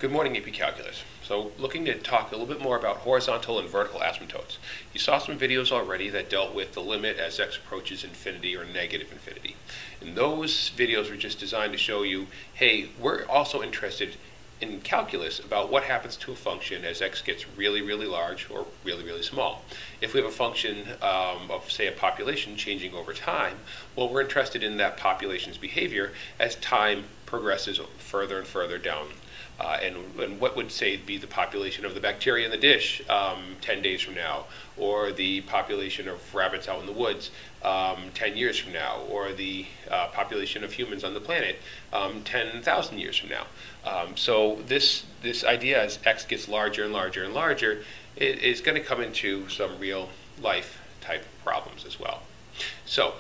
Good morning, AP Calculus. So looking to talk a little bit more about horizontal and vertical asymptotes. You saw some videos already that dealt with the limit as x approaches infinity or negative infinity. And those videos were just designed to show you, hey, we're also interested in calculus about what happens to a function as x gets really, really large or really, really small. If we have a function of, say, a population changing over time, well, we're interested in that population's behavior as time progresses further and further down. And what would, say, be the population of the bacteria in the dish 10 days from now, or the population of rabbits out in the woods 10 years from now, or the population of humans on the planet 10,000 years from now. So this idea, as x gets larger and larger and larger, is going to come into some real life type problems as well. So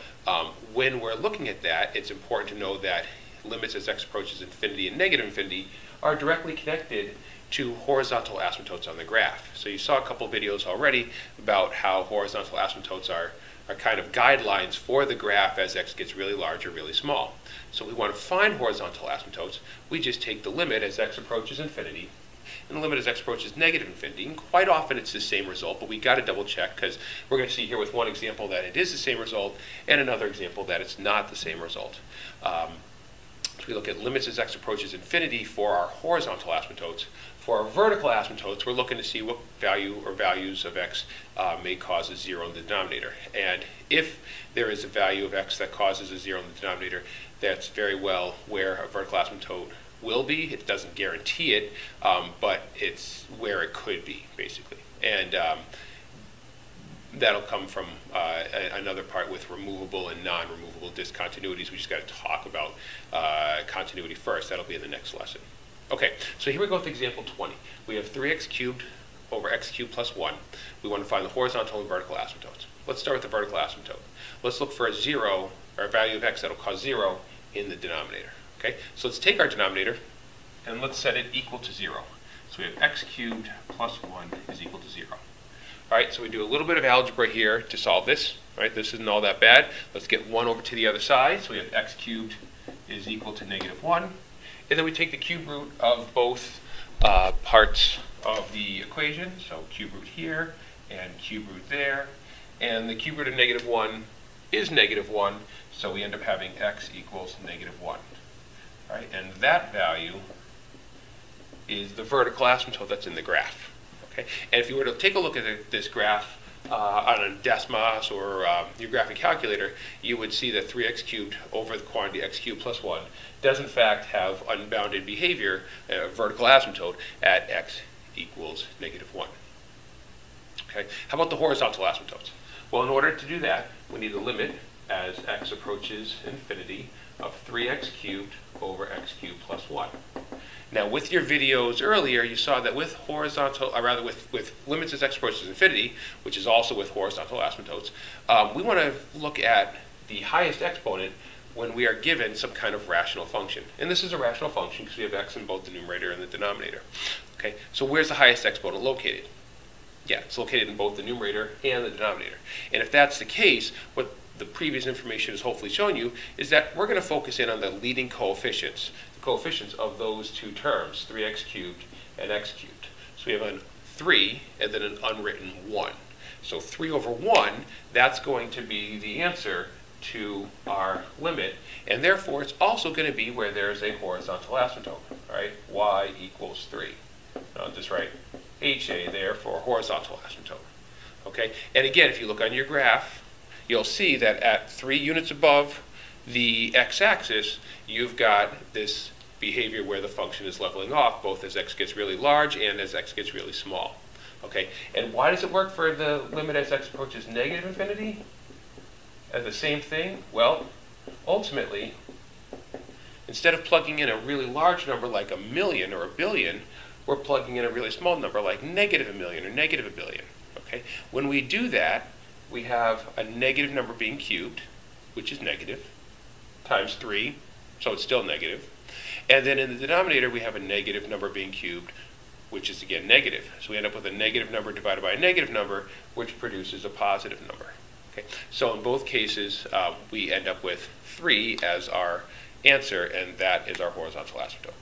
when we're looking at that, it's important to know that limits as x approaches infinity and negative infinity are directly connected to horizontal asymptotes on the graph. So you saw a couple videos already about how horizontal asymptotes are kind of guidelines for the graph as x gets really large or really small. So we want to find horizontal asymptotes. We just take the limit as x approaches infinity and the limit as x approaches negative infinity. And quite often it's the same result, but we got to double check because we're going to see here with one example that it is the same result and another example that it's not the same result. We look at limits as x approaches infinity for our horizontal asymptotes. For our vertical asymptotes, we're looking to see what value or values of x may cause a zero in the denominator. And if there is a value of x that causes a zero in the denominator, that's very well where a vertical asymptote will be. It doesn't guarantee it, but it's where it could be, basically. And that'll come from another part with removable and non-removable discontinuities. We just got to talk about continuity first. That'll be in the next lesson. Okay, so here we go with example 20. We have 3x cubed over x cubed plus 1. We want to find the horizontal and vertical asymptotes. Let's start with the vertical asymptote. Let's look for a zero, or a value of x that'll cause 0 in the denominator. Okay, so let's take our denominator and let's set it equal to 0. So we have x cubed plus 1 is equal to 0. All right, so we do a little bit of algebra here to solve this. All right, this isn't all that bad. Let's get 1 over to the other side. So we have x cubed is equal to negative 1. And then we take the cube root of both parts of the equation. So cube root here and cube root there. And the cube root of negative 1 is negative 1. So we end up having x equals negative 1. All right, and that value is the vertical asymptote that's in the graph. Okay? And if you were to take a look at this graph on a Desmos or your graphing calculator, you would see that 3x cubed over the quantity x cubed plus 1 does in fact have unbounded behavior, vertical asymptote, at x equals negative 1. Okay? How about the horizontal asymptotes? Well, in order to do that, we need a limit as x approaches infinity of 3x cubed over x cubed plus 1. Now, with your videos earlier, you saw that with horizontal, or rather with limits as x approaches infinity, which is also with horizontal asymptotes, we want to look at the highest exponent when we are given some kind of rational function. And this is a rational function because we have x in both the numerator and the denominator. Okay, so where's the highest exponent located? Yeah, it's located in both the numerator and the denominator. And if that's the case, what the previous information has hopefully shown you is that we're going to focus in on the leading coefficients, the coefficients of those two terms, 3x cubed and x cubed. So we have a 3 and then an unwritten 1. So 3 over 1, that's going to be the answer to our limit, and therefore it's also going to be where there's a horizontal asymptote, right? Y equals 3. I'll just write HA there for horizontal asymptote. Okay, and again, if you look on your graph, you'll see that at 3 units above the x-axis, you've got this behavior where the function is leveling off, both as x gets really large and as x gets really small. Okay, and why does it work for the limit as x approaches negative infinity as the same thing? Well, ultimately, instead of plugging in a really large number like 1,000,000 or 1,000,000,000, we're plugging in a really small number like negative 1,000,000 or negative 1,000,000,000. Okay, when we do that, we have a negative number being cubed, which is negative, times 3, so it's still negative. And then in the denominator, we have a negative number being cubed, which is again negative. So we end up with a negative number divided by a negative number, which produces a positive number. Okay? So in both cases, we end up with 3 as our answer, and that is our horizontal asymptote.